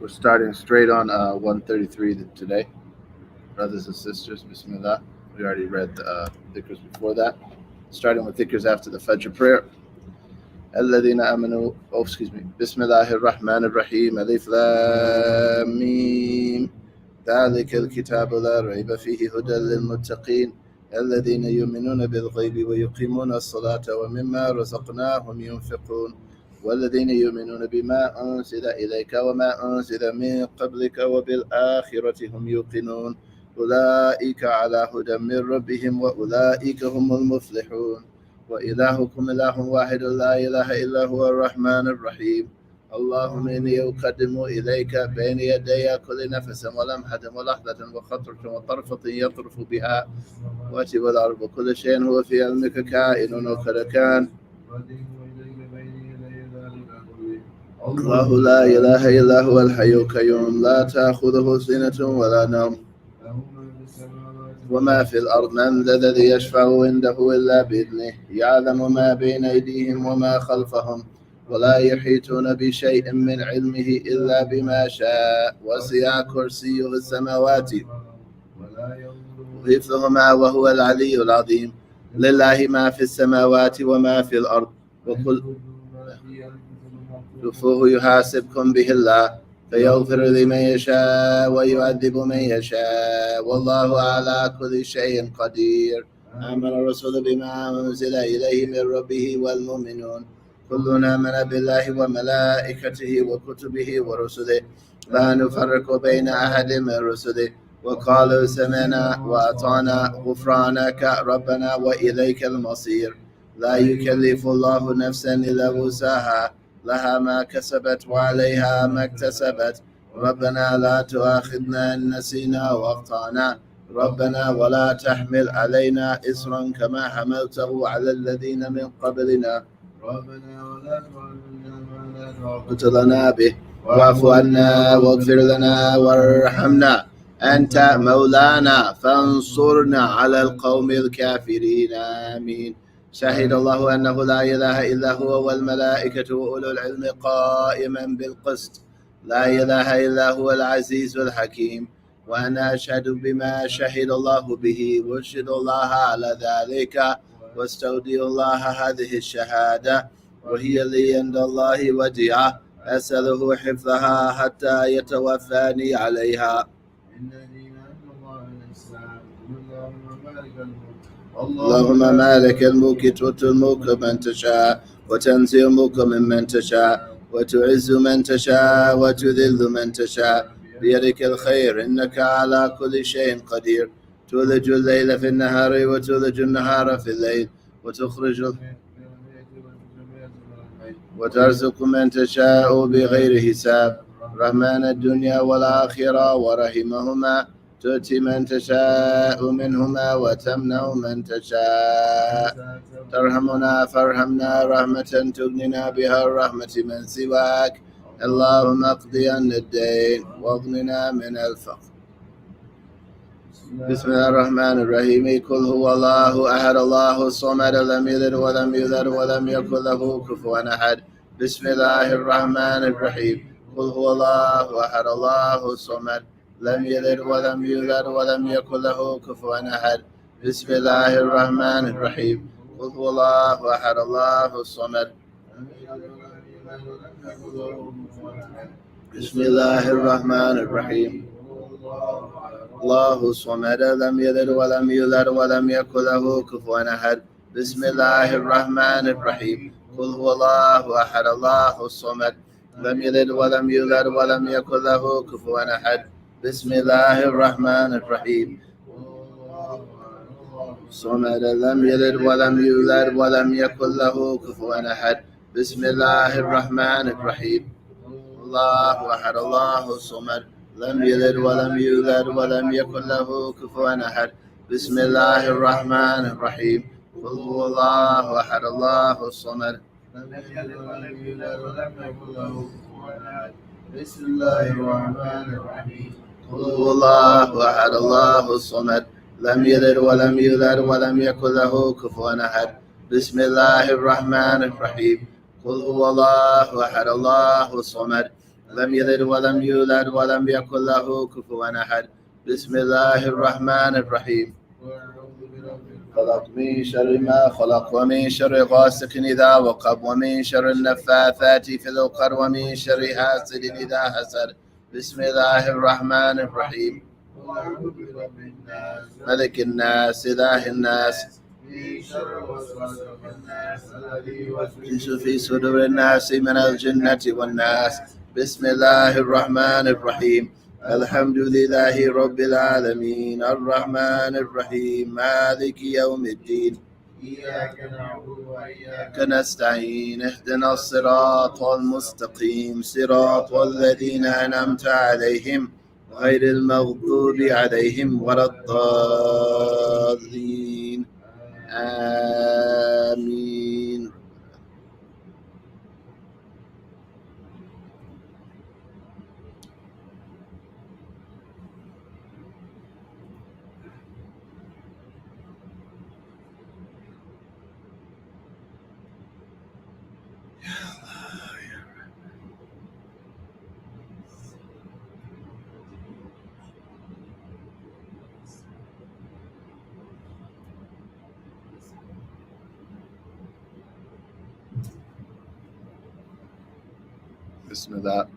We're starting straight on 133 today. Brothers and sisters, Bismillah. We already read Dhikrs before that. Starting with Dhikrs after the Fajr prayer. الذين آمنوا بسم الله الرحمن الرحيم ألف لام ميم ذلك الكتاب لا ريب فيه هدى للمتقين الذين يؤمنون بالغيب ويقيمون الصلاة ومما رزقناهم ينفقون والذين يؤمنون بما أنزل إليك وما أنزل من قبلك وبالآخرة هم يوقنون أولئك على هدى من ربهم وأولئك هم المفلحون وإلهكم إله واحد لا إله إلا هو الرحمن الرحيم اللهم إني أقدم إليك بين يدي كل نفس ولمحة ولحظة وخطرة وطرفة يطرف بها وجب الأرض كل شيء هو في علمك كائن وقد كان الله لا إله إلا هو الحي القيوم لا تأخذه سنة ولا نوم وما في الأرض من الذي يشفع عنده إلا بإذنه يعلم ما بين أيديهم وما خلفهم ولا يحيطون بشيء من علمه إلا بما شاء وسع كرسيه السماوات وحفظهما وهو العلي العظيم لله ما في السماوات وما في الأرض وكل تخفوه يحاسبكم به الله فيغفر لمن يشاء ويعذب من يشاء والله على كل شيء قدير آمن الرسول بما أنزل إليه من ربه والمؤمنون كلنا آمن بالله وملائكته وكتبه ورسله لا نفرق بين أحد من رسله وقالوا سمعنا وأطعنا غفرانك ربنا وإليك المصير لا يكلف الله نفسا إلا وسعها لها ما كسبت وعليها ما اكتسبت ربنا لا تؤاخذنا إن نسينا وأخطأنا ربنا ولا تحمل علينا إصرا كما حملته على الذين من قبلنا ربنا ولا تحملنا ما لا طاقة لنا به واعف عنا واغفر لنا وارحمنا أنت مولانا فانصرنا على القوم الكافرين آمين شهد الله أنه لا إله إلا هو والملائكة وأولو العلم قائما بالقسط لا إله إلا هو العزيز الحكيم وأنا أشهد بما شهد الله به وأشهد الله على ذلك واستودع الله هذه الشهادة وهي لي عند الله وديعة أسأله حفظها حتى يتوفاني عليها اللهم مالك الملك تؤتي الملك من تشاء وتنزع الملك ممن تشاء وتعز من تشاء وتذل من تشاء بيدك الخير إنك على كل شيء قدير تولج الليل في النهار وتولج النهار في الليل وترزق من تشاء بغير حساب رحمن الدنيا والآخرة ورحمهما تؤتي من تشاء منهما وتمنع من تشاء ترحمنا فارحمنا رحمة تغننا بها الرحمة من سواك اللهم اقضي عنا الدين واغننا من الفقر بسم الله الرحمن الرحيم قل هو الله أحد الله الصمد لم يلد ولم يولد ولم يكن له كفوا أحد بسم الله الرحمن الرحيم قل هو الله أحد الله الصمد لم يلد ولم يولد ولم يكن له كفوا أحد بسم الله الرحمن الرحيم قل هو الله أحد الله الصمد بسم الله الرحمن الرحيم الله الصمد لم يلد ولم يولد ولم يكن له كفوا أحد بسم الله الرحمن الرحيم قل هو الله أحد الله الصمد لم يلد ولم يولد ولم يكن له كفوا أحد بسم الله الرحمن الرحيم صمد لم يلد ولم يولد ولم يكن له كفوا أحد بسم الله الرحمن الرحيم الله أحد الله الصمد لم يلد ولم يولد ولم يكن له كفوا أحد بسم الله الرحمن الرحيم قل هو الله أحد الله الصمد لم يلد ولم يولد ولم يكن له كفوا أحد بسم الله الرحمن الرحيم قل هو الله أحد الله الصمد لم يلد ولم يولد ولم يكن له كفوا أحد بسم الله الرحمن الرحيم قل هو الله أحد الله الصمد لم يلد ولم يولد ولم يكن له كفوا أحد. بسم الله الرحمن الرحيم. خلق من شر ما خلق ومن شر غاسق إذا وقب ومن شر النفاثات في العقد ومن شر حاسد إذا حسد. بسم الله الرحمن الرحيم. ملك الناس إله الناس من شر الوسواس الخناس الذي يوسوس في صدور الناس من الجنة والناس. بسم الله الرحمن الرحيم. الحمد لله رب العالمين الرحمن الرحيم مالك يوم الدين إياك نعبد وإياك نستعين اهدنا الصراط المستقيم صراط الذين أنعمت عليهم غير المغضوب عليهم ولا الضالين آمين. بسم الله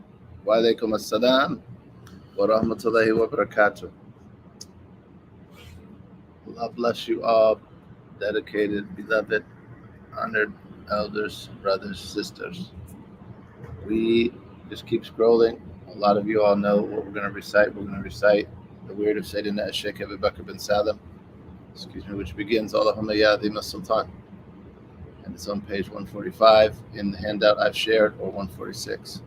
وعليكم السلام ورحمة الله وبركاته. Allah bless you all, dedicated, beloved, honored elders, brothers, sisters. We just keep scrolling. A lot of you all know what we're going to recite. We're going to recite the word of Sayyidina Sheikh Abu Bakr bin Salim, which begins Al-Rahma Ya Dhima Sultan. And it's on page 145 in the handout I've shared, or 146.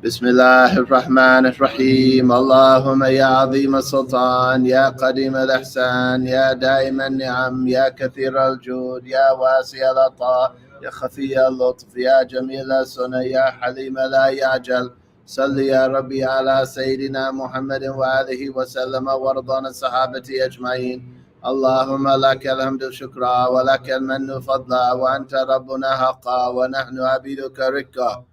بسم الله الرحمن الرحيم. اللهم يا عظيم السلطان يا قديم الإحسان يا دائم النعم يا كثير الجود يا واسع العطاء يا خفي اللطف يا جميل السنة يا حليم لا يعجل. صل يا ربي على سيدنا محمد وآله وسلم وارض عن الصحابة أجمعين. اللهم لك الحمد شكرا ولك المن فضلا وأنت ربنا حقا ونحن عبيدك رقا.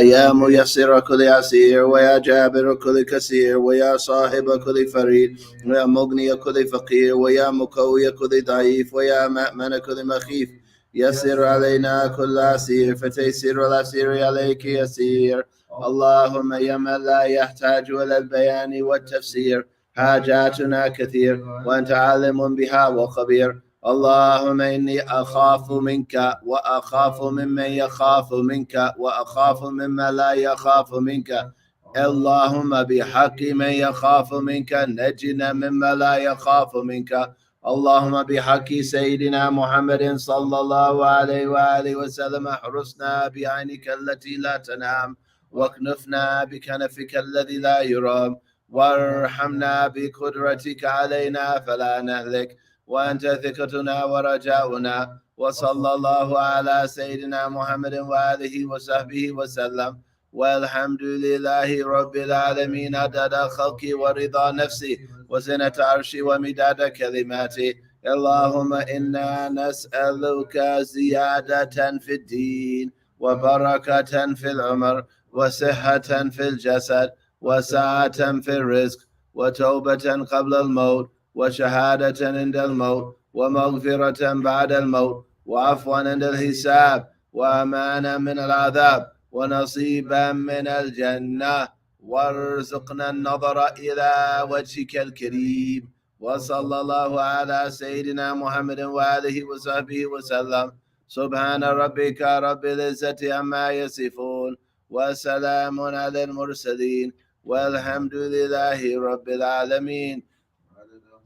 يا ميسر كل عسير ويا جابر كل كثير ويا صاحب كل فريد ويا مغني كل فقير ويا مقوي كل ضعيف ويا مأمن كل مخيف. يسر علينا كل عسير فتيسير العسير عليك يسير. اللهم يا من لا يحتاج إلى البيان والتفسير حاجاتنا كثير وأنت عالم بها وخبير. اللهم إني أخاف منك وأخاف ممن يخاف منك وأخاف ممن لا يخاف منك. اللهم بحق من يخاف منك نجنا مما لا يخاف منك. اللهم بحق سيدنا محمد صلى الله عليه وآله وسلم احرسنا بعينك التي لا تنام واكنفنا بكنفك الذي لا يرام وارحمنا بقدرتك علينا فلا نهلك وأنت ثقتنا ورجاؤنا. وصلى الله على سيدنا محمد وآله وصحبه وسلم والحمد لله رب العالمين عدد خلقي ورضا نفسي وزنة عرشي ومداد كلماتي. اللهم إنا نسألك زيادة في الدين وبركة في العمر وصحة في الجسد وسعة في الرزق وتوبة قبل الموت وشهادة عند الموت ومغفرة بعد الموت وعفوا عند الحساب وأمانا من العذاب ونصيبا من الجنة وارزقنا النظر إلى وجهك الكريم. وصلى الله على سيدنا محمد وآله وصحبه وسلم. سبحان ربك رب العزة عما يصفون وسلام على المرسلين والحمد لله رب العالمين.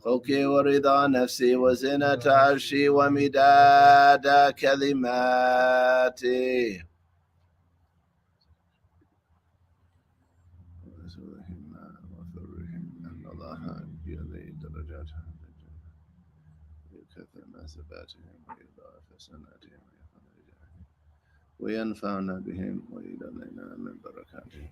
خلقي ورضا نفسي وزنة عرشي ومداد كلماتي. أن الله يلي درجاتهم يكثر مناسباتهم ويضاعف حسناتهم وينفعنا بهم ويدلنا من بركاتهم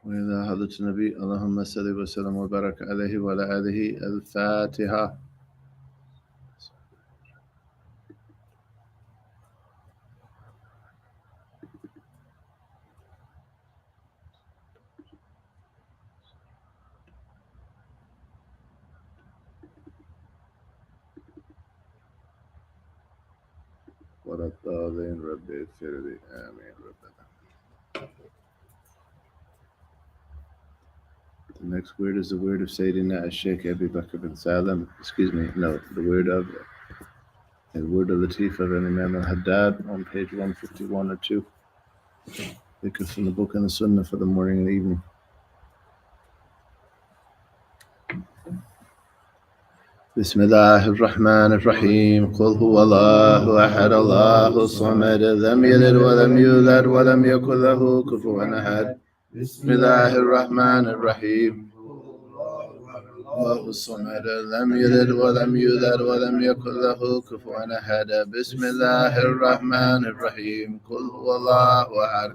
وإلى حضرة النبي اللهم صل وسلم وبارك عليه وعلى آله. الفاتحة. ولا الضالين ربي اغفر لي آمين ربنا. The next word is the word of Sayyidina Al-Sheikh Abu Bakr bin Salam. The word of Latif of Imam Al-Haddad on page 151 or 2. Dhikrs from the book and the Sunna for the morning and evening. بسم الله الرحمن الرحيم. قل هو الله أحد الله الصمد لم يلد ولم يولد ولم يكن له كفوا أحد. بسم الله الرحمن الرحيم. الله الصمد لم يلد ولم يولد ولم يكن له كفوا أحد. بسم الله الرحمن الرحيم. قل هو الله أحد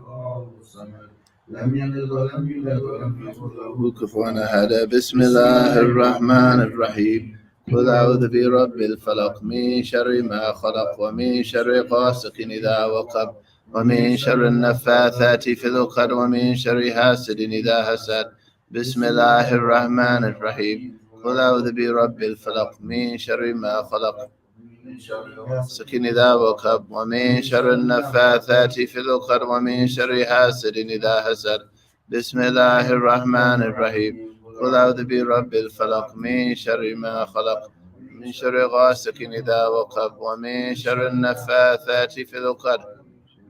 لم يلد ولم يولد ولم يكن له كفوا أحد. بسم الله الرحمن الرحيم. قل أعوذ برب الفلق من شر ما خلق ومن شر غاسق إذا وقب ومن شر النفاثات في العقد ومن شر حاسد إذا حسد. بسم الله الرحمن الرحيم. قل أعوذ برب الفلق من شر ما خلق ومن شر غاسق إذا وقب ومن شر النفاثات في العقد ومن شر حاسد إذا حسد. بسم الله الرحمن الرحيم. قل أعوذ برب الفلق من شر ما خلق من شر غاسق إذا وقب ومن شر النفاثات في العقد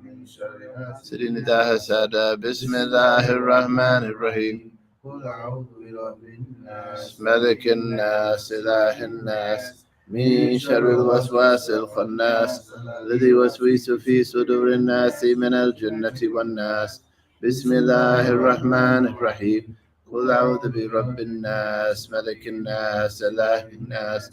من شر حاسد إذا حسد. بسم الله الرحمن الرحيم. قل أعوذ برب الناس ملك الناس إله الناس من شر الوسواس الخناس الذي يوسوس في صدور الناس من الجنة والناس. بسم الله الرحمن الرحيم. قل أعوذ برب الناس ملك الناس إله الناس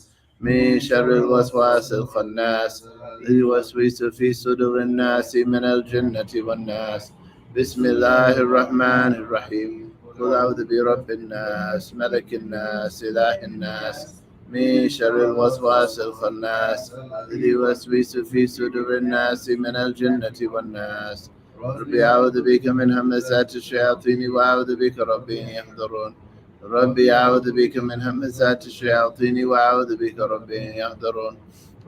من شر الوسواس الخناس الذي يوسوس في صدور الناس من الجنة والناس. بسم الله الرحمن الرحيم. قل أعوذ برب الناس ملك الناس إله الناس من شر الوسواس الخناس الذي يوسوس في صدور الناس من الجنة والناس. ربي أعوذ بك من همزات الشياطين وأعوذ بك ربي أن يحضرون. ربي أعوذ بك من همزات الشياطين وأعوذ بك ربي أن يحضرون.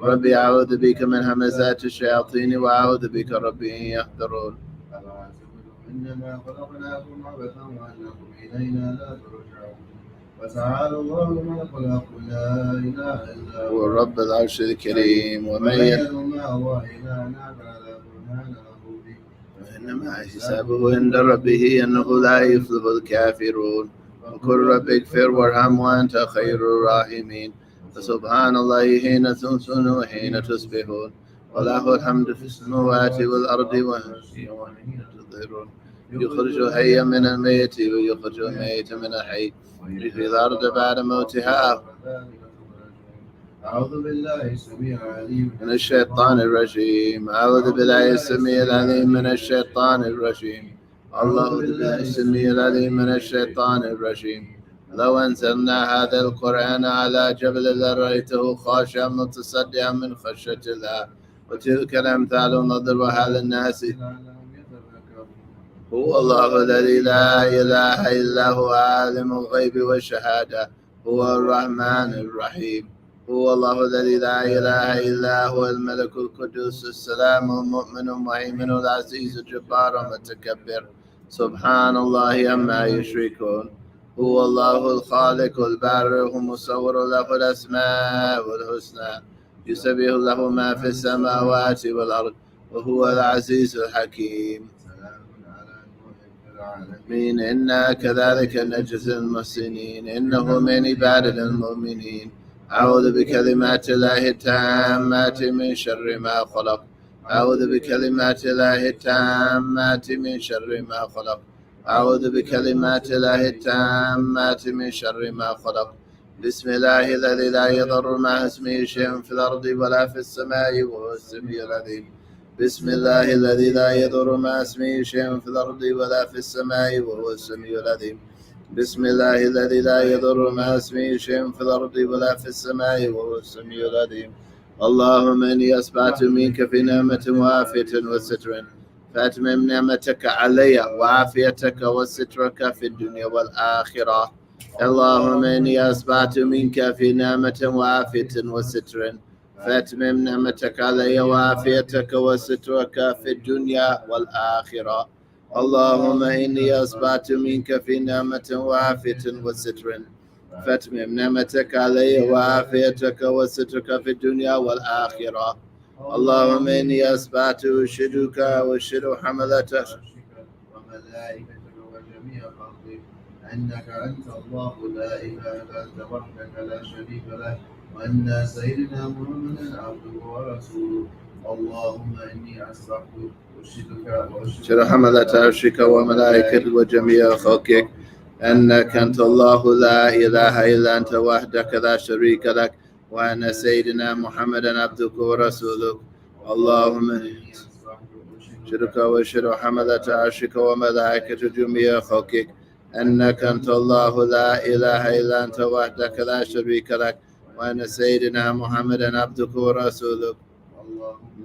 ربي أعوذ بك من همزات الشياطين وأعوذ بك ربي أن يحضرون. إنما خلقناكم عبثا وأنكم إلينا لا ترجعون. وتعالى الله ملك الحق لا إله إلا هو رب العرش الكريم. ومن يدعو مع الله إلها فلا برهان له به وإنما حسابه عند ربه أنه لا يفلح الكافرون. وقل رب اغفر وارحم وأنت خير الراحمين. فسبحان الله حين تمسون وحين تصبحون وله الحمد في السماوات والأرض وحين تظهرون. يخرج الحي من الميت ويخرج الميت من الحي ويحيي الأرض بعد موتها. أعوذ بالله السميع العليم من الشيطان الرجيم. أعوذ بالله السميع العليم من الشيطان الرجيم. أعوذ بالله السميع العليم من الشيطان الرجيم. لو أنزلنا هذا القرآن على جبل لرأيته خاشعا متصدعا من خشية الله. وتلك الأمثال نضربها للناس. هو الله الذي لا إله إلا هو عالم الغيب والشهادة هو الرحمن الرحيم. هو الله الذي لا إله إلا هو الملك القدوس السلام المؤمن المهيمن العزيز الجبار المتكبر. سبحان الله عما يشركون. هو الله الخالق البارئ المصور له الأسماء الحسنى يسبح له ما في السماوات والأرض وهو العزيز الحكيم. إنا كذلك نجزي المحسنين إنه من عبادنا المؤمنين. أعوذ بكلمات الله التامات من شر ما خلق. أعوذ بكلمات الله التامات من شر ما خلق. أعوذ بكلمات الله التامات من شر ما خلق. بسم الله الذي لا يضر مع اسمه شيء في الأرض ولا في السماء وهو السميع العليم. بسم الله الذي لا يضر مع اسمه شيء في الأرض ولا في السماء وهو السميع العليم. بسم الله الذي لا يضر مع اسمه شيء في الأرض ولا في السماء وهو السميع العليم. اللهم إني أسبعت منك في نعمة وعافية وستر، فأتمم نعمتك علي وعافيتك وسترك في الدنيا والآخرة. اللهم إني أسبعت منك في نعمة وعافية وستر، فأتمم نعمتك علي وعافيتك وسترك في الدنيا والآخرة. اللهم إني أسبعت منك في نعمة وعافية وستر، فأتمم نعمتك علي وعافيتك وسترك في الدنيا والآخرة. اللهم إني أسبعت أشهدك وأشهد حملتك وملائكتك وجميع خلقك أنك أنت الله لا إله إلا أنت وحدك لا شريك لك، وأن سيدنا محمدا عبده ورسوله. اللهم إني أسبحت أشهدك وأشهد حملة عرشك وملائكتك وجميع خلقك أنك أنت الله لا إله إلا أنت وحدك لا شريك لك، وأن سيدنا محمدا عبدك ورسولك. اللهم أشهدك وأشهد حملة عرشك وملائكة جميع خلقك أنك أنت الله لا إله إلا أنت وحدك لا شريك لك، وأن سيدنا محمدا عبدك ورسولك.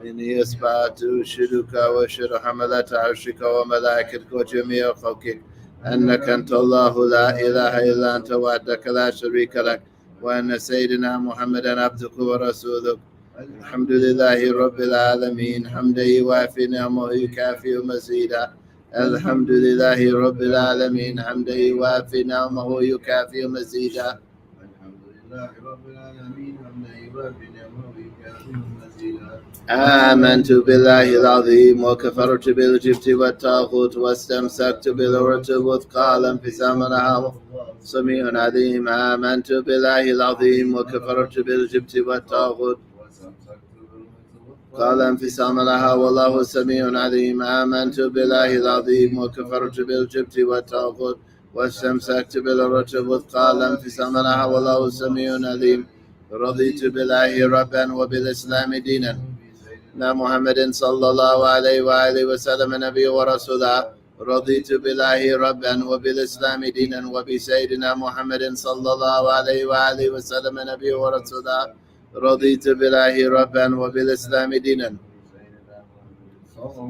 إني أسبعت أشهدك وأشهد حملة عرشك وملائكتك وجميع خلقك أنك أنت الله لا إله إلا أنت وحدك لا شريك لك، وأن سيدنا محمدا عبدك ورسولك. الحمد لله رب العالمين حمدا يوافي نعمه ويكافئ مزيدا. الحمد لله رب العالمين حمدا يوافي نعمه ويكافئ مزيدا. الحمد لله رب العالمين حمدا يوافي نعمه ويكافئ مزيدا. آمنت بالله العظيم وكفرت بالجبت والطاغوت واستمسكت بالعروة الوثقى لا انفصام لها سميع عليم. آمنت بالله العظيم وكفرت بالجبت والطاغوت قال انفصام لها والله سميع عليم. آمنت بالله العظيم وكفرت بالجبت والطاغوت واستمسكت بالعروة الوثقى لا انفصام لها والله سميع عليم. رضيت بالله ربا وبالإسلام دينا، محمد صلى الله عليه وآله وسلم نبي ورسولا. رضيت بالله ربا وبالإسلام دينا وبسيدنا محمد صلى الله عليه وآله وسلم نبي ورسولا. رضيت بالله ربا وبالإسلام دينا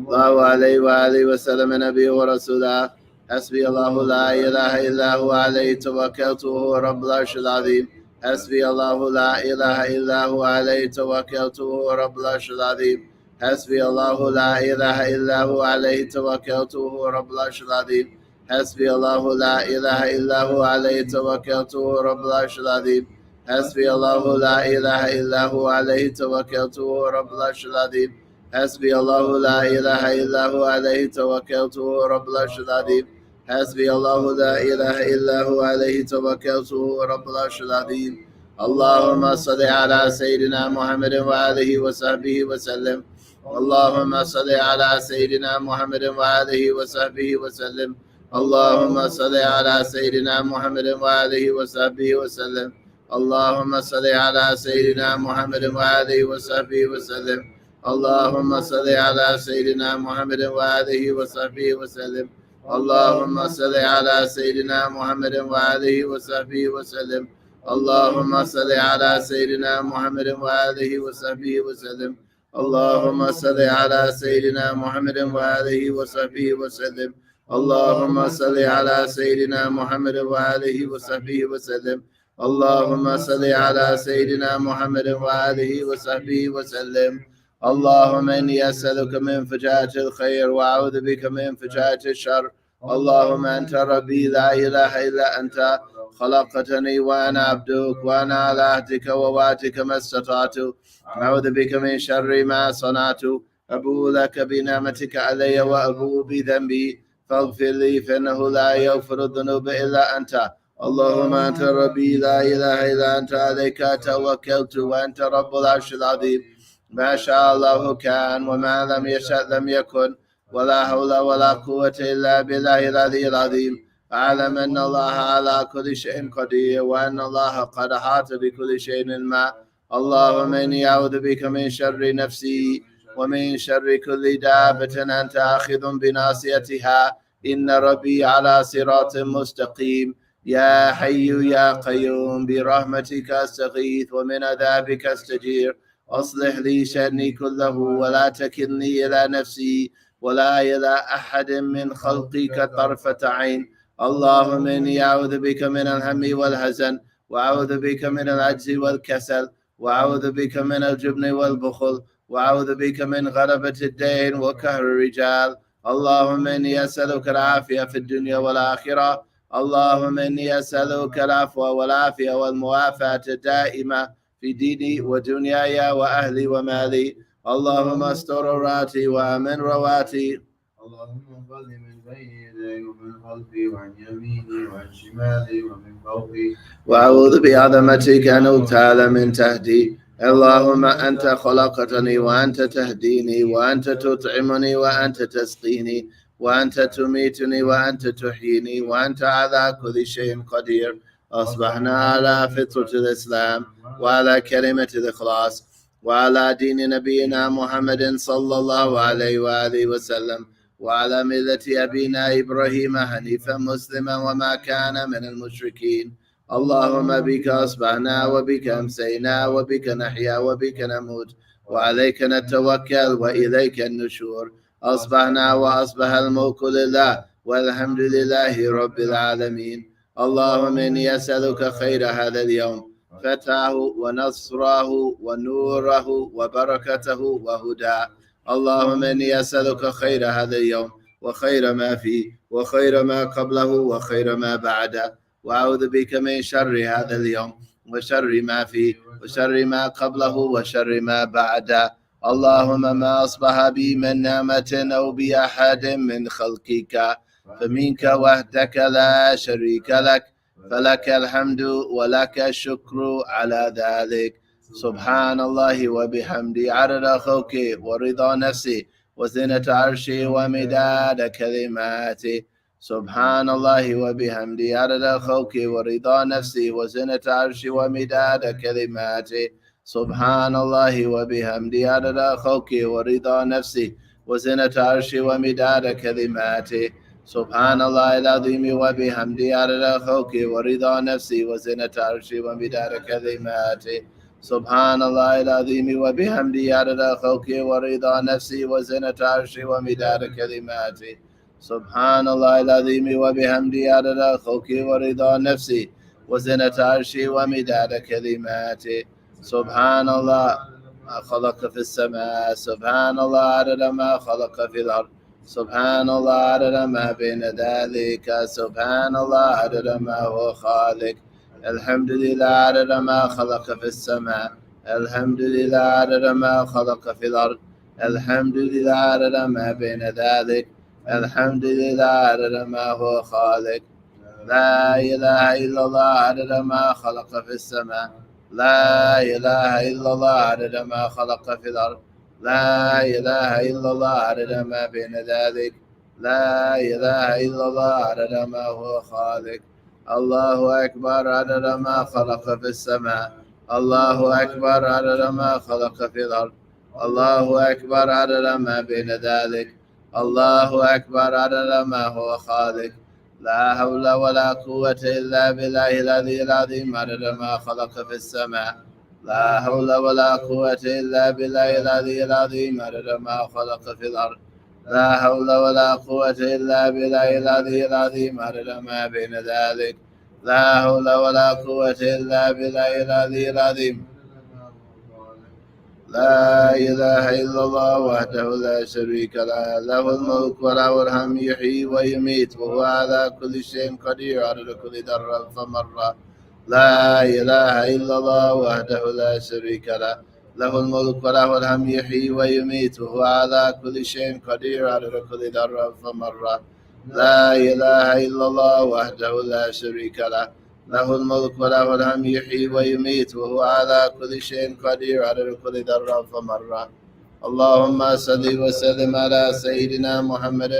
الله عليه وآله وسلم نبي ورسولا. حسبي الله لا إله إلا هو عليه توكلت وهو رب العرش العظيم. حسبي الله لا إله إلا هو عليه توكلت وهو رب العرش العظيم. حسبي الله لا إله إلا هو عليه توكلت وهو رب العرش العظيم. حسبي الله لا إله إلا هو عليه توكلت وهو رب العرش العظيم. حسبي الله لا إله إلا هو عليه توكلت وهو رب العرش العظيم. حسبي الله لا إله إلا هو عليه توكلت وهو رب العرش العظيم. حسبي الله لا إله إلا هو عليه توكلت وهو رب العرش العظيم. اللهم صل على سيدنا محمد وآله وصحبه وسلم. اللهم صل على سيدنا محمد وآله وصحبه وسلم. اللهم صل على سيدنا محمد وآله وصحبه وسلم. اللهم صل على سيدنا محمد وآله وصحبه وسلم. اللهم صل على سيدنا محمد وآله وصحبه وسلم. اللهم صل على سيدنا محمد وآله وصحبه وسلم. اللهم صل على سيدنا محمد وآله وصحبه وسلم. اللهم صل على سيدنا محمد وآله وصحبه وسلم. اللهم صل على سيدنا محمد وآله وصحبه وسلم. اللهم صل على سيدنا محمد وآله وصحبه وسلم. اللهم إني أسألك من فجاءة الخير وأعوذ بك من فجاءة الشر. اللهم أنت ربي لا إله إلا أنت خلقتني وأنا عبدك وأنا على عهدك ووعدك ما استطعت. أعوذ بك من شر ما صنعت. أبوء لك بنعمتك علي وأبوء بذنبي فاغفر لي فإنه لا يغفر الذنوب إلا أنت. اللهم أنت ربي لا إله إلا أنت عليك توكلت وأنت رب العرش العظيم. ما شاء الله كان وما لم يشأ لم يكن ولا حول ولا قوة إلا بالله العلي العظيم. أعلم أن الله على كل شيء قدير وأن الله قد أحاط بكل شيء علما. اللهم إني أعوذ بك من شر نفسي ومن شر كل دابة أنت آخذ بناصيتها إن ربي على صراط مستقيم يا حي يا قيوم برحمتك أستغيث ومن عذابك أستجير أصلح لي شأني كله ولا تكلني إلى نفسي ولا إلى أحد من خلقك طرفة عين اللهم إني أعوذ بك من الهم والحزن وأعوذ بك من العجز والكسل وأعوذ بك من الجبن والبخل وأعوذ بك من غلبة الدين وكهر الرجال اللهم إني أسألك العافية في الدنيا والآخرة اللهم إني أسألك العفو والعافية والمعافاة الدائمة في ديني ودنياي وأهلي ومالي اللهم استر عوراتي وأمن رواتي اللهم احفظني من بين يدي ومن خلفي وعن يميني وعن شمالي ومن فوقي وأعوذ بعظمتك أن أغتال من تحتي اللهم أنت خلقتني وأنت تهديني وأنت تطعمني وأنت تسقيني وأنت تميتني وأنت تحييني وأنت على كل شيء قدير أصبحنا على فطرة الإسلام وعلى كلمة الإخلاص وعلى دين نبينا محمد صلى الله عليه وآله وسلم وعلى ملة أبينا إبراهيم حنيفا مسلما وما كان من المشركين اللهم بك أصبحنا وبك أمسينا وبك نحيا وبك نموت وعليك نتوكل وإليك النشور أصبحنا وأصبح الملك لله والحمد لله رب العالمين اللهم إني أسألك خير هذا اليوم فتحه ونصره ونوره وبركته وهداه اللهم إني أسألك خير هذا اليوم وخير ما فيه وخير ما قبله وخير ما بعده وأعوذ بك من شر هذا اليوم وشر ما فيه وشر ما قبله وشر ما بعده اللهم ما أصبح بي من نعمة أو بأحد من خلقك فمنك وحدك لا شريك لك فلك الحمد ولك الشكر على ذلك سبحان الله وبحمده عدد خلقه ورضا نفسه وزنة عرشه ومداد كلماته سبحان الله وبحمده عدد خلقه ورضا نفسه وزنة عرشه ومداد كلماته سبحان الله وبحمده عدد خلقه ورضا نفسه وزنة عرشه ومداد كلماته سبحان الله العظيم وبحمده عدد خلقه ورضا نفسه وزنة عرشه ومداد كلماته سبحان الله العظيم وبحمده عدد خلقه ورضا نفسه وزنة عرشه ومداد كلماته سبحان الله العظيم وبحمده عدد خلقه ورضا نفسه وزنة عرشه ومداد كلماته سبحان الله ما خلق في السماء سبحان الله عدد ما خلق في الأرض سبحان الله عدد ما بين ذلك سبحان الله عدد ما هو خالق الحمد لله عدد ما خلق في السماء الحمد لله عدد ما خلق في الأرض الحمد لله عدد ما بين ذلك الحمد لله عدد ما هو خالق لا إله إلا الله عدد ما خلق في السماء لا إله إلا الله عدد ما خلق في الأرض لا إله إلا الله عدد ما بين ذلك لا إله إلا الله عدد ما هو خالق الله أكبر عدد ما خلق في السماء الله أكبر عدد ما خلق في الأرض الله أكبر عدد ما بين ذلك الله أكبر عدد ما هو خالق لا حول ولا قوة إلا بالله العلي العظيم عدد ما خلق في السماء لا حول ولا قوة إلا بالله العلي العظيم عدد ما خلق في الأرض لا حول ولا قوة إلا بالله العلي العظيم عدد ما بين ذلك لا حول ولا قوة إلا بالله العلي العظيم لا إله إلا الله وحده لا شريك له له الملك وله الحمد يحيي ويميت وهو على كل شيء قدير عدد كل ذرة فمرة لا إله إلا الله وحده لا شريك له له الملك وله الحمد يحيي ويميت وهو على كل شيء قدير عدد كل ذرة فمرة لا إله إلا الله وحده لا شريك له له الملك وله الحمد يحيي ويميت وهو على كل شيء قدير عدد كل ذرة فمرة اللهم صل وسلم على سيدنا محمد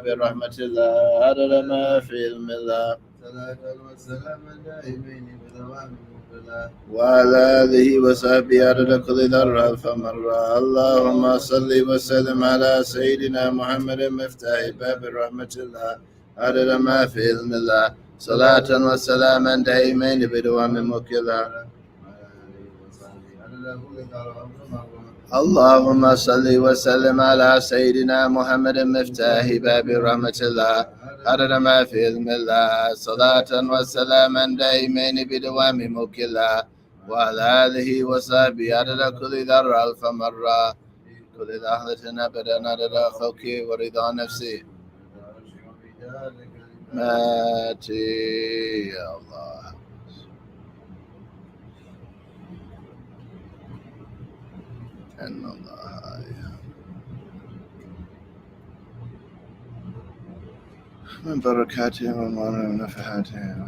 برحمة الله عدد ما في علم الله صلاة وسلاما دائمين بدوام مبتلى وعلى آله وصحبه عدد كل ذرة فمرة. اللهم صل وسلم على سيدنا محمد مفتاح باب رحمة الله عدد ما في علم الله صلاة وسلاما دائمين بدوام ملك الله. وعلى آله وصحبه عدد كل ذرة فمرة اللهم صل وسلم على سيدنا محمد مفتاح باب رحمة الله عدد ما في علم الله صلاة وسلاما دائمين بدوام ملك الله وعلى آله وصحبه عدد كل ذرة ألف مرة كل لحظة أبدا عدد خلقي ورضا نفسي ماتي يا الله. إن الله من بركاته ونفحاته.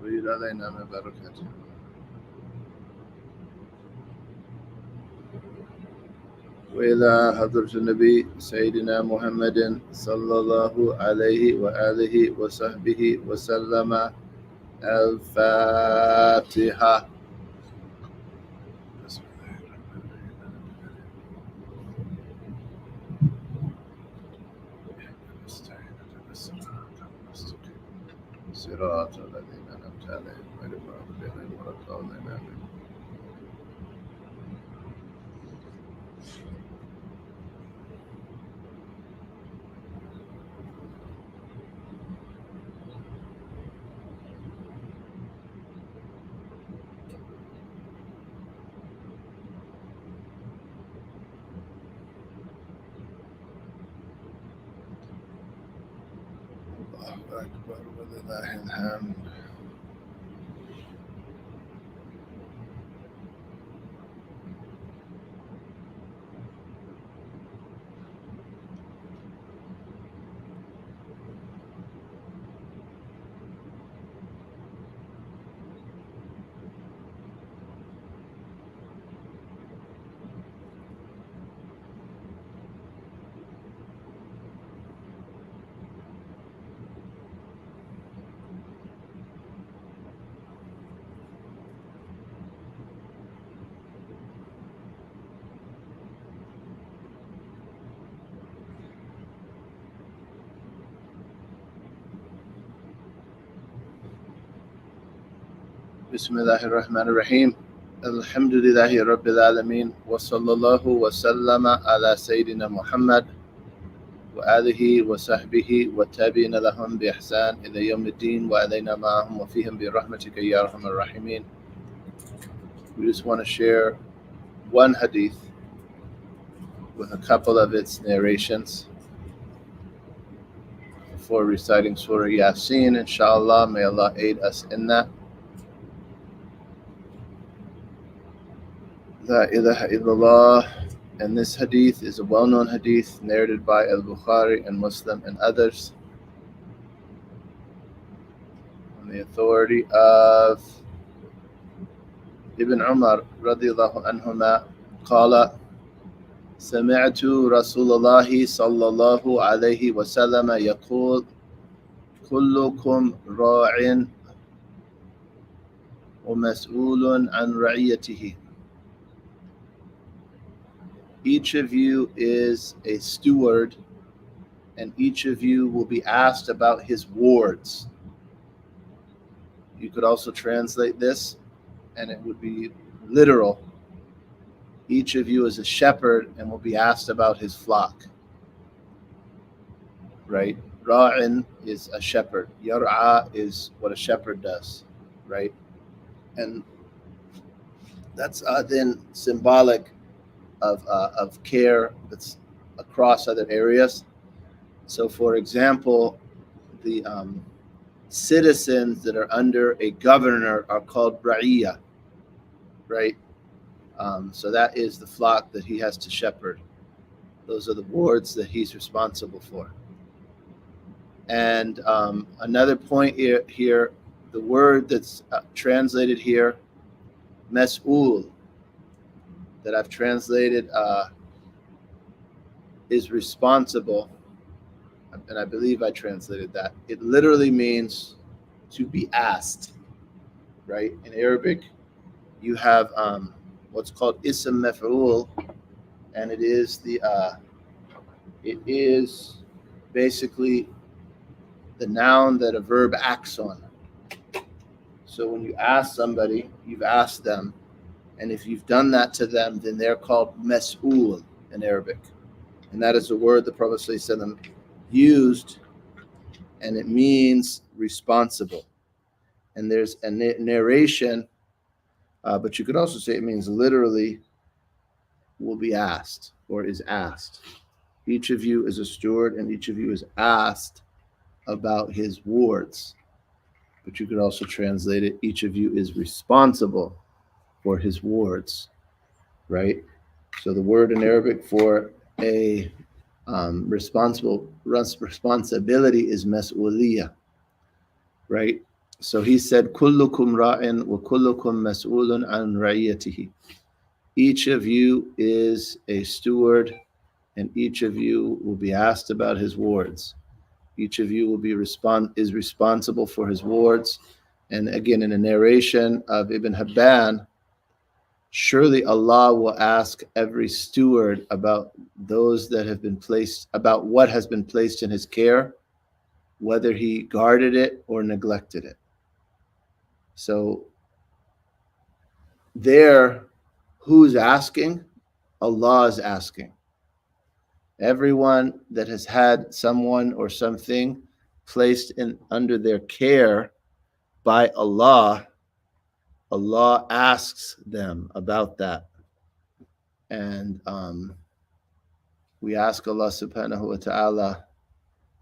ويد علينا من بركاته. وإلى حضرة النبي سيدنا محمد صلى الله عليه وآله وصحبه وسلم. الفاتحة. صراط الذين أنعمت عليهم غير المغضوب عليهم ولا الضالين. الله أكبر ولله الحمد. بسم الله الرحمن الرحيم. الحمد لله رب العالمين وصلى الله وسلم على سيدنا محمد وآله وصحبه والتابعين لهم بإحسان إلى يوم الدين وعلينا معهم وفيهم برحمتك يا أرحم الراحمين. We just want to share one hadith with a couple of its narrations before reciting Surah Yasin. Inshallah, may Allah aid us in that. La ilaha illallah. And this hadith is a well-known hadith narrated by Al-Bukhari and Muslim and others on the authority of Ibn Umar radiyallahu anhuma قال سمعت رسول الله صلى الله عليه وسلم يقول كلكم راع ومسؤول عن رعيته. Each of you is a steward, and each of you will be asked about his wards. You could also translate this, and it would be literal. Each of you is a shepherd and will be asked about his flock. Right? Ra'in is a shepherd. Yar'a is what a shepherd does. Right? And that's then symbolic of care that's across other areas. So, for example, the citizens that are under a governor are called ra'iyah, right? So that is the flock that he has to shepherd. Those are the wards that he's responsible for. And another point here, the word that's translated here, mes'ul, that I've translated is responsible, and I believe I translated that. It literally means to be asked, right? In Arabic, you have what's called ism maf'ul, and it is basically the noun that a verb acts on. So when you ask somebody, you've asked them, and if you've done that to them, then they're called mes'ul in Arabic. And that is a word the Prophet ﷺ used, and it means responsible. And there's a narration, but you could also say it means literally will be asked or is asked. Each of you is a steward, and each of you is asked about his wards. But you could also translate it, each of you is responsible for his wards, right? So the word in Arabic for a responsibility is mas'uliyah, right? So he said, kullukum ra'in wa kullukum mas'ulun an ra'iyatihi. Each of you is a steward, and each of you will be asked about his wards. Each of you will be is responsible for his wards. And again, in a narration of Ibn Hibban, surely Allah will ask every steward about those that have been placed, about what has been placed in his care, whether he guarded it or neglected it. So there, who's asking? Allah is asking. Everyone that has had someone or something placed under their care by Allah, Allah asks them about that. And we ask Allah subhanahu wa ta'ala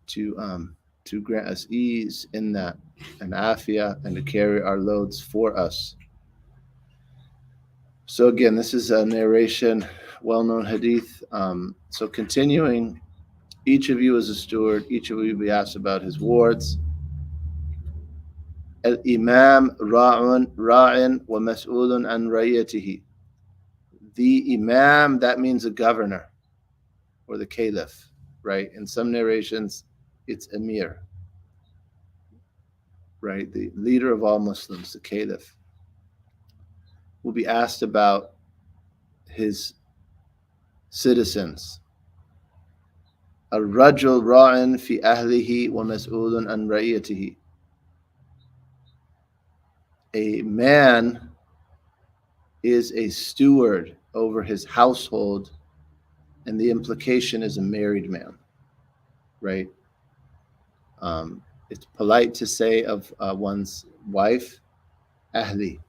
to grant us ease in that, and afiyah, and to carry our loads for us. So again, this is a narration, well-known hadith. So continuing, each of you is a steward, each of you will be asked about his wards. Al-imam ra'in wa mas'ulun an ra'iyatihi. The imam, that means a governor or the caliph, right? In some narrations, it's emir, right? The leader of all Muslims, the caliph, will be asked about his citizens. Al-rajul ra'in fi ahlihi wa mas'ulun an ra'iyatihi. A man is a steward over his household, and the implication is a married man, right? It's polite to say of one's wife, ahli,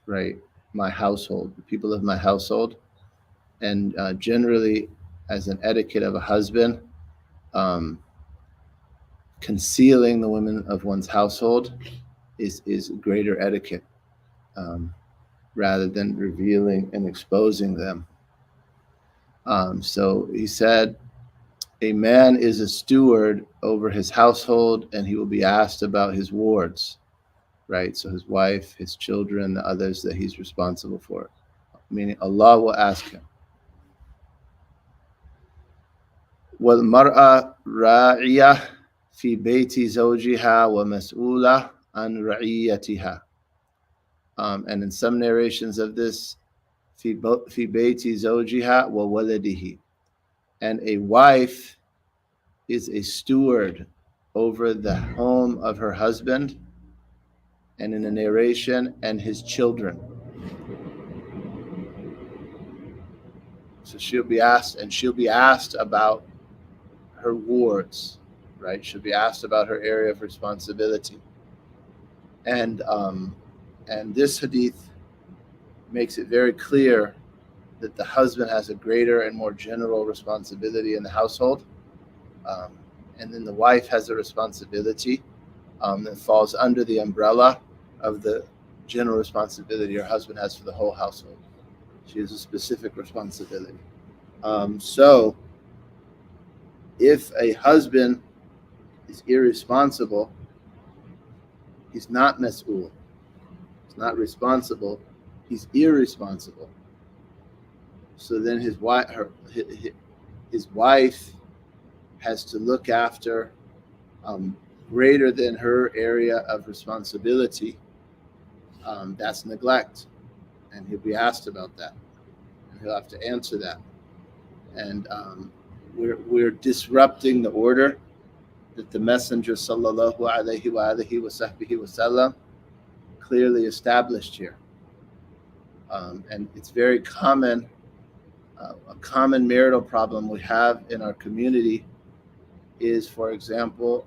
right? My household, the people of my household. And generally, as an etiquette of a husband, concealing the women of one's household is greater etiquette, rather than revealing and exposing them. So he said, a man is a steward over his household, and he will be asked about his wards, right? So his wife, his children, the others that he's responsible for, meaning Allah will ask him. وَالْمَرْأَةُ رَاعِيَةٌ فِي بَيْتِ زَوْجِهَا وَمَسْئُولَةٌ عَنْ رَعِيَّتِهَا. And in some narrations of this, فِي بَيْتِ زَوْجِهَا وَوَلَدِهِ. And a wife is a steward over the home of her husband, and in a narration, and his children. So she'll be asked about her wards, right? She'll be asked about her area of responsibility. And this hadith makes it very clear that the husband has a greater and more general responsibility in the household, and then the wife has a responsibility that falls under the umbrella of the general responsibility her husband has for the whole household. She has a specific responsibility. So if a husband is irresponsible, he's not mas'ul. He's not responsible. He's irresponsible. So then his wife has to look after greater than her area of responsibility. That's neglect, and he'll be asked about that, and he'll have to answer that. And we're disrupting the order that the Messenger sallallahu alaihi wasallam clearly established here. And it's very common. A common marital problem we have in our community is, for example,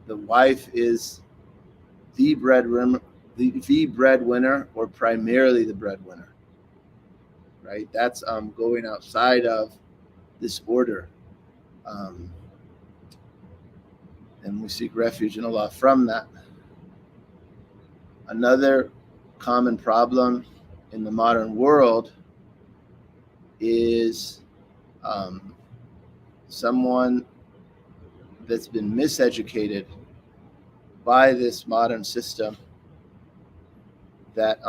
the wife is the breadwinner, or primarily the breadwinner, right? That's going outside of this order. And we seek refuge in Allah from that. Another common problem in the modern world is someone that's been miseducated by this modern system, that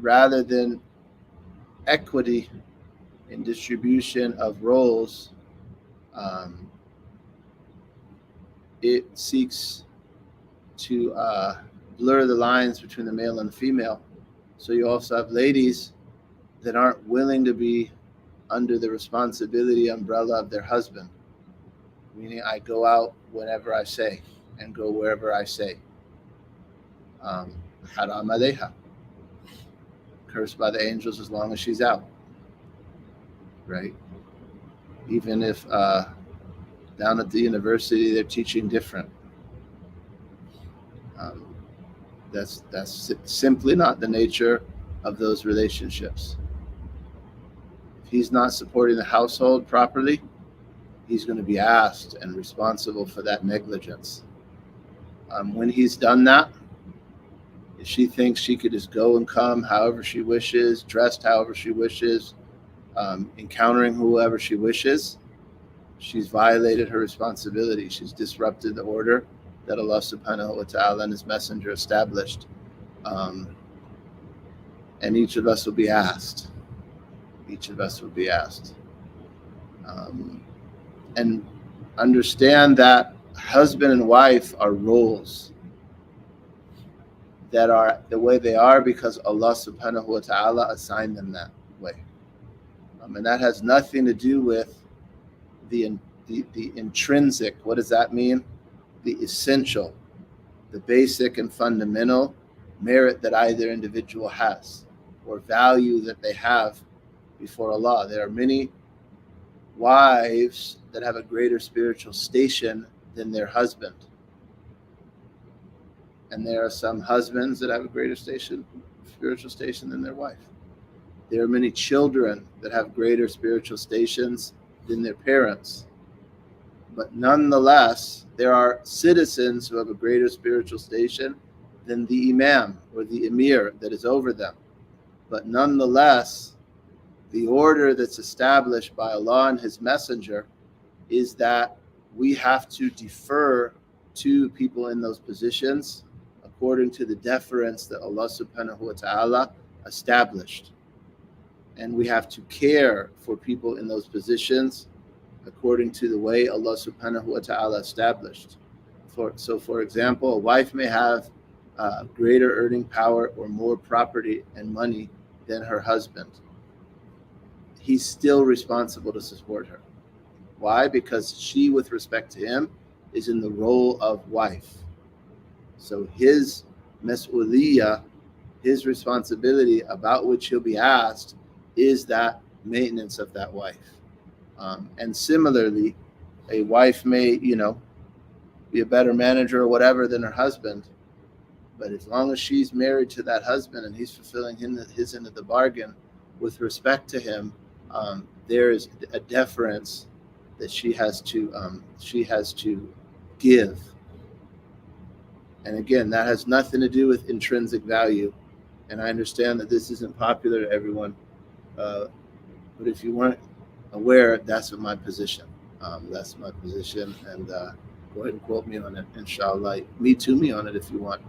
rather than equity in distribution of roles, it seeks to blur the lines between the male and the female. So you also have ladies that aren't willing to be under the responsibility umbrella of their husband, meaning I go out whenever I say and go wherever I say. Haram alayha, cursed by the angels as long as she's out, right? Even if down at the university they're teaching different. That's simply not the nature of those relationships. If he's not supporting the household properly, he's going to be asked and responsible for that negligence. When he's done that, if she thinks she could just go and come however she wishes, dressed however she wishes, encountering whoever she wishes, she's violated her responsibility. She's disrupted the order that Allah subhanahu wa ta'ala and His Messenger established. And each of us will be asked. Each of us will be asked. And understand that husband and wife are roles that are the way they are because Allah subhanahu wa ta'ala assigned them that way. And that has nothing to do with the intrinsic. What does that mean? The essential, the basic and fundamental merit that either individual has or value that they have before Allah. There are many wives that have a greater spiritual station than their husband. And there are some husbands that have a greater spiritual station than their wife. There are many children that have greater spiritual stations than their parents. But nonetheless, there are citizens who have a greater spiritual station than the imam or the emir that is over them. But nonetheless, the order that's established by Allah and His Messenger is that we have to defer to people in those positions according to the deference that Allah subhanahu wa ta'ala established. And we have to care for people in those positions according to the way Allah subhanahu wa ta'ala established. So for example, a wife may have greater earning power or more property and money than her husband. He's still responsible to support her. Why? Because she, with respect to him, is in the role of wife. So his mas'uliyah, his responsibility about which he'll be asked, is that maintenance of that wife. And similarly, a wife may, be a better manager or whatever than her husband, but as long as she's married to that husband and he's fulfilling his end of the bargain with respect to him, there is a deference that she has to give. And again, that has nothing to do with intrinsic value. And I understand that this isn't popular to everyone. But if you weren't aware, that's my position. That's my position, and go ahead and quote me on it, inshallah. Me too, me on it if you want.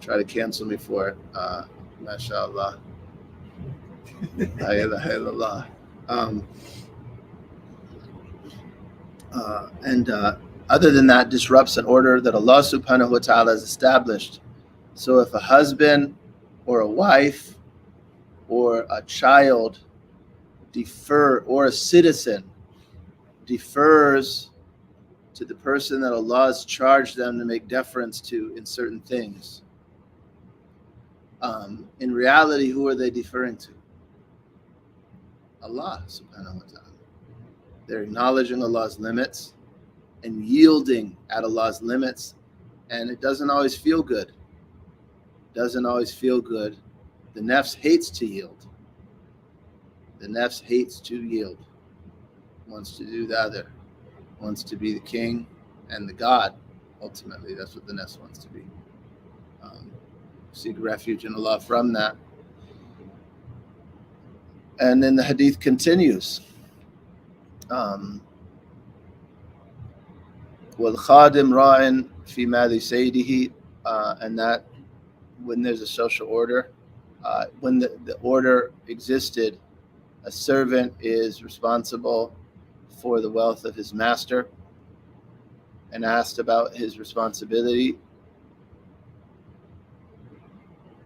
Try to cancel me for it. MashaAllah. La ilaha illallah. And other than that, disrupts an order that Allah subhanahu wa ta'ala has established. So if a husband or a wife or a child or a citizen defers to the person that Allah has charged them to make deference to in certain things, in reality, who are they deferring to? Allah subhanahu wa ta'ala. They're acknowledging Allah's limits and yielding at Allah's limits, and it doesn't always feel good. Doesn't always feel good. The nafs hates to yield. The nafs hates to yield. Wants to do the other. Wants to be the king and the God. Ultimately, that's what the nafs wants to be. Seek refuge in Allah from that. And then the hadith continues. وَالْخَادِمْ رَاعٍ فِي مَالِ سَيْدِهِ, and that when there's a social order, when the order existed, a servant is responsible for the wealth of his master, and asked about his responsibility.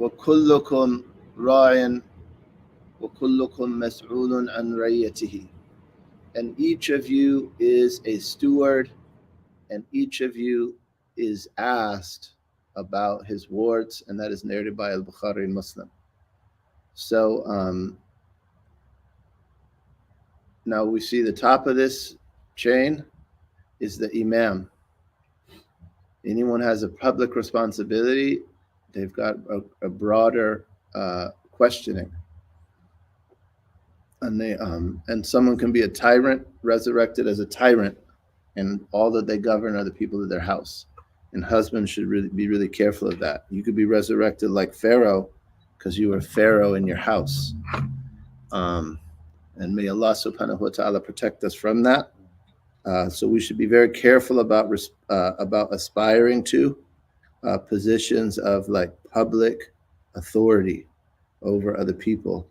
وَكُلُّكُمْ رَاعٍ وَكُلُّكُمْ مَسْعُولٌ عَنْ رَعِيَّتِهِ, and each of you is a steward, and each of you is asked about his wards, and that is narrated by Al-Bukhari and Muslim. So now we see the top of this chain is the imam. Anyone has a public responsibility, they've got a broader questioning. And someone can be a tyrant, resurrected as a tyrant, and all that they govern are the people of their house. And husbands should be really careful of that. You could be resurrected like Pharaoh because you were Pharaoh in your house. And may Allah subhanahu wa ta'ala protect us from that. So we should be very careful about aspiring to positions of like public authority over other people,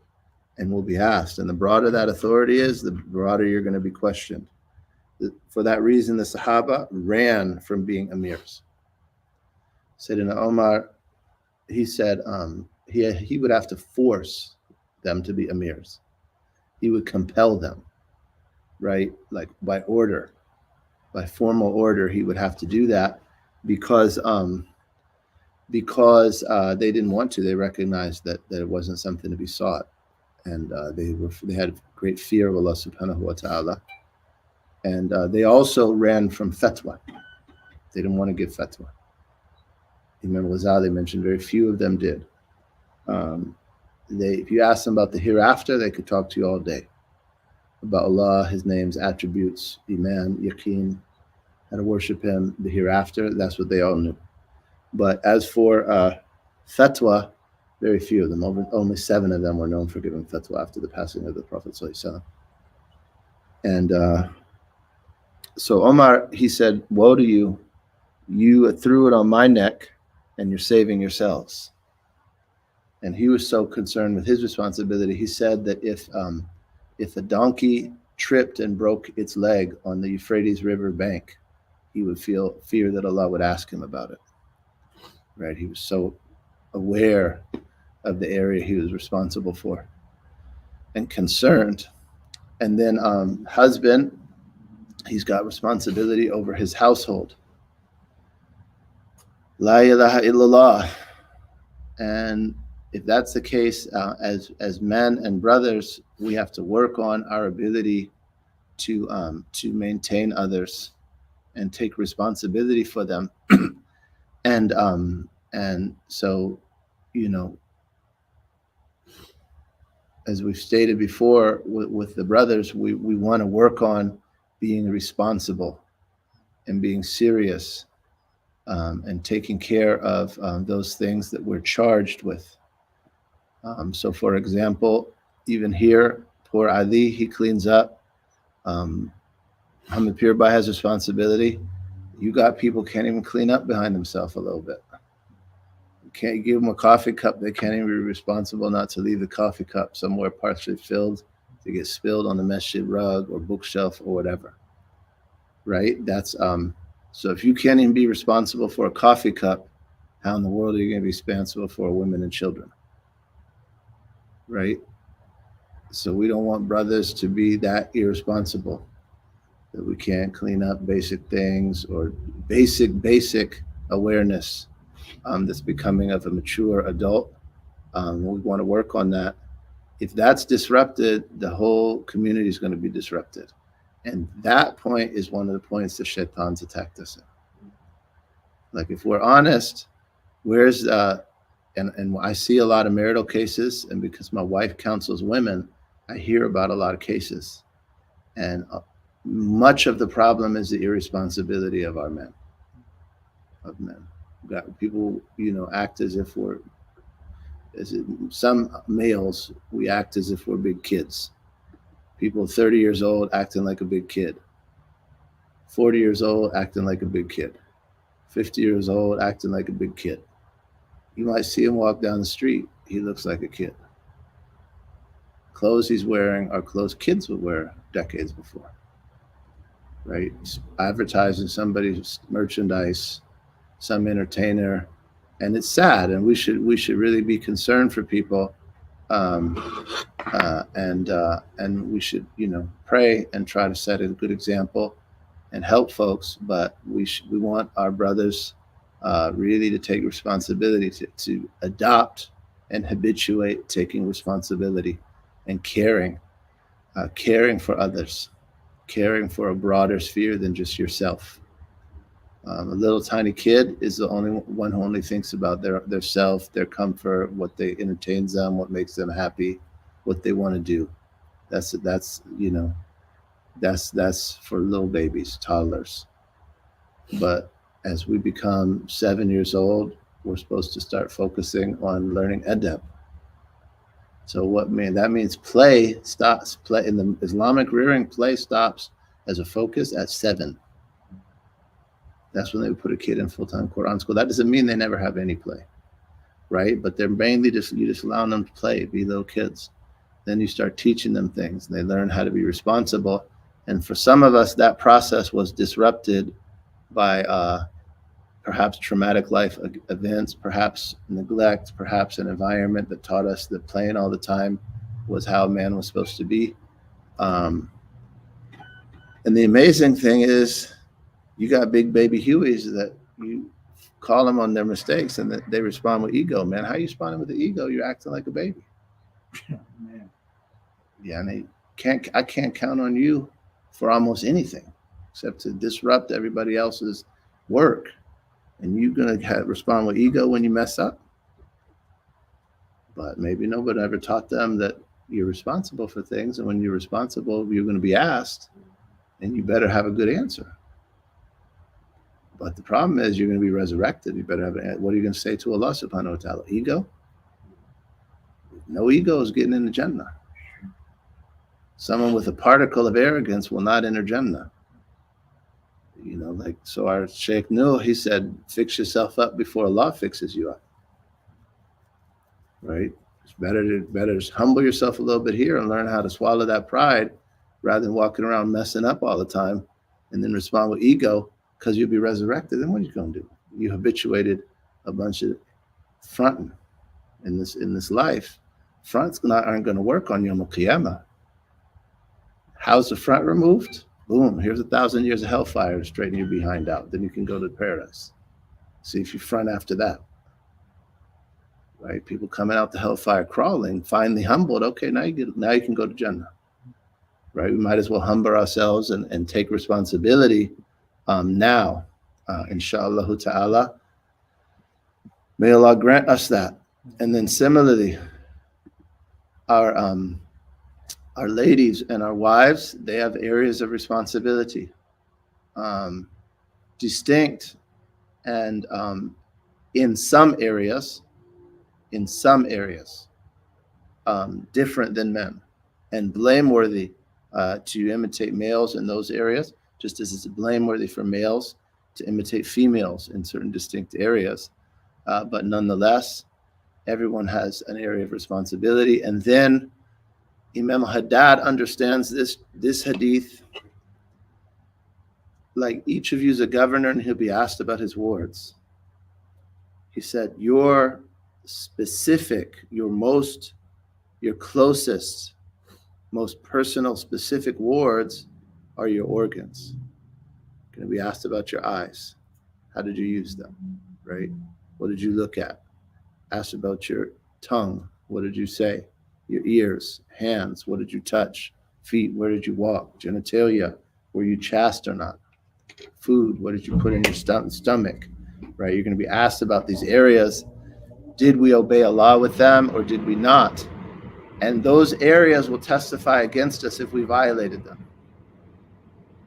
and will be asked. And the broader that authority is, the broader you're going to be questioned. For that reason, the Sahaba ran from being amirs. Sayyidina Omar, he said he would have to force them to be amirs. He would compel them, right? Like by order, by formal order, he would have to do that because they didn't want to. They recognized that it wasn't something to be sought. And they had great fear of Allah subhanahu wa ta'ala. And they also ran from fatwa. They didn't want to give fatwa. Imam Ghazali mentioned very few of them did. If you ask them about the hereafter, they could talk to you all day about Allah, His names, attributes, iman, yaqeen, how to worship Him, the hereafter. That's what they all knew. But as for fatwa, very few of them. Only 7 of them were known for giving fatwa after the passing of the Prophet ﷺ. And so Omar, he said, woe to you. You threw it on my neck and you're saving yourselves. And he was so concerned with his responsibility. He said that if a donkey tripped and broke its leg on the Euphrates River bank, he would fear that Allah would ask him about it. Right? He was so aware of the area he was responsible for and concerned. And then husband, he's got responsibility over his household. La ilaha illallah. And if that's the case, as men and brothers, we have to work on our ability to maintain others and take responsibility for them. And so, as we've stated before with the brothers, we want to work on being responsible and being serious and taking care of those things that we're charged with. So for example, even here, poor Ali, he cleans up. Muhammad Pir Bhai has responsibility. You got people can't even clean up behind themselves a little bit. You can't give them a coffee cup. They can't even be responsible not to leave the coffee cup somewhere partially filled to get spilled on the masjid rug or bookshelf or whatever. Right? That's so if you can't even be responsible for a coffee cup, how in the world are you going to be responsible for women and children? Right? So we don't want brothers to be that irresponsible that we can't clean up basic things or basic awareness that's becoming of a mature adult. We want to work on that. If that's disrupted, the whole community is going to be disrupted. And that point is one of the points that Shaitan's attacked us in. Like, if we're honest, where's and I see a lot of marital cases, and because my wife counsels women, I hear about a lot of cases. And much of the problem is the irresponsibility of our men. Of men. People, act as if some males, we act as if we're big kids. People 30 years old acting like a big kid. 40 years old acting like a big kid. 50 years old acting like a big kid. You might see him walk down the street. He looks like a kid. Clothes he's wearing are clothes kids would wear decades before. Right? Advertising somebody's merchandise, some entertainer, and it's sad. And we should really be concerned for people, and we should pray and try to set a good example and help folks. But we want our brothers really to take responsibility to adopt and habituate taking responsibility and caring for others, caring for a broader sphere than just yourself. A little tiny kid is the only one who only thinks about their self, their comfort, what they entertains them, what makes them happy, what they want to do. That's for little babies, toddlers. But as we become 7 years old, we're supposed to start focusing on learning adab. So that means play stops. Play in the Islamic rearing, play stops as a focus at 7. That's when they would put a kid in full-time Quran school. That doesn't mean they never have any play, right? But they're mainly you just allowing them to play, be little kids. Then you start teaching them things. And they learn how to be responsible. And for some of us, that process was disrupted by perhaps traumatic life events, perhaps neglect, perhaps an environment that taught us that playing all the time was how a man was supposed to be. And the amazing thing is, you got big baby Hueys that you call them on their mistakes and they respond with ego. Man, how are you responding with the ego? You're acting like a baby. Man. Yeah, and I can't count on you for almost anything except to disrupt everybody else's work. And you're going to respond with ego when you mess up. But maybe nobody ever taught them that you're responsible for things. And when you're responsible, you're going to be asked, and you better have a good answer. But the problem is you're going to be resurrected. You better have what are you going to say to Allah subhanahu wa ta'ala? Ego? No ego is getting into Jannah. Someone with a particle of arrogance will not enter Jannah. So our Sheikh Nuh, he said, fix yourself up before Allah fixes you up. Right? It's better to humble yourself a little bit here and learn how to swallow that pride rather than walking around messing up all the time and then respond with ego. Because you'll be resurrected, then what are you going to do? You habituated a bunch of fronting in this life. Fronts aren't going to work on Yom Qiyamah. How's the front removed? Boom, here's 1,000 years of hellfire to straighten your behind out. Then you can go to paradise. See if you front after that. Right? People coming out the hellfire crawling, finally humbled. Okay, now you can go to Jannah. Right? We might as well humble ourselves and take responsibility. Now, inshallah ta'ala, may Allah grant us that. And then similarly, our ladies and our wives, they have areas of responsibility, distinct, and in some areas, different than men, and blameworthy to imitate males in those areas, just as it's blameworthy for males to imitate females in certain distinct areas. But nonetheless, everyone has an area of responsibility. And then Imam Haddad understands this hadith like each of you is a governor and he'll be asked about his wards. He said, your specific, your closest, most personal, specific wards are your organs. You're going to be asked about your eyes. How did you use them, right? What did you look at? Asked about your tongue. What did you say? Your ears, hands, what did you touch? Feet, where did you walk? Genitalia, were you chaste or not? Food, what did you put in your stomach, right? You're going to be asked about these areas. Did we obey Allah with them or did we not? And those areas will testify against us if we violated them.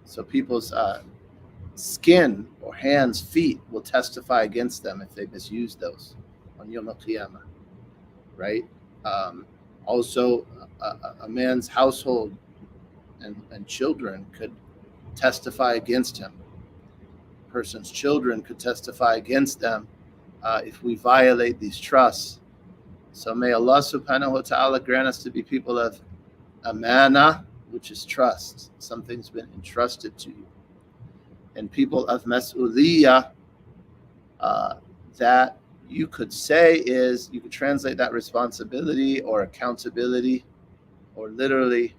So people's skin or hands, feet will testify against them if they misuse those on Yom Al-Qiyamah, right? Also, a man's household and children could testify against him. A person's children could testify against them if we violate these trusts. So may Allah subhanahu wa ta'ala grant us to be people of amana, which is trust. Something's been entrusted to you. And people of mas'uliyah, that you could say is, you could translate that responsibility or accountability, or literally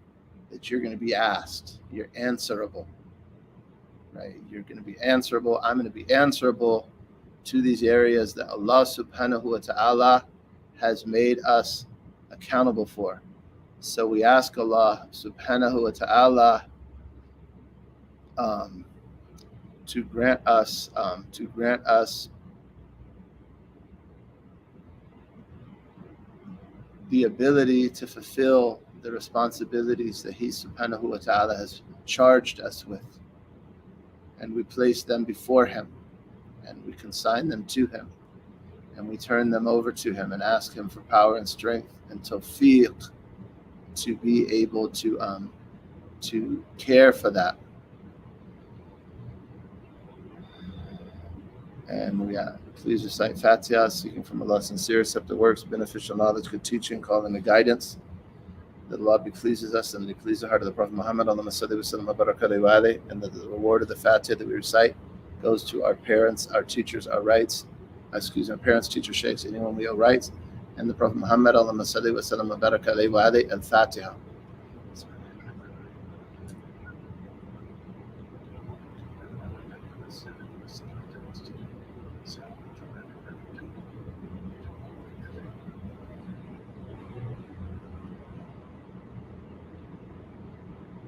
that you're going to be asked. You're answerable, right? You're going to be answerable. I'm going to be answerable to these areas that Allah subhanahu wa ta'ala has made us accountable for. So we ask Allah subhanahu wa ta'ala to grant us the ability to fulfill the responsibilities that He subhanahu wa ta'ala has charged us with. And we place them before Him, and we consign them to Him, and we turn them over to Him and ask Him for power and strength and tawfiq to be able to care for that. And we please recite Fatiha, seeking from Allah sincere, accepted works, beneficial knowledge, good teaching, calling the guidance, that Allah be pleased with us and that He please the heart of the Prophet Muhammad, and that the reward of the Fatiha that we recite goes to our parents, our teachers, our rights, our parents, teachers, sheikhs, anyone we owe rights, and the Prophet Muhammad, al-Fatiha.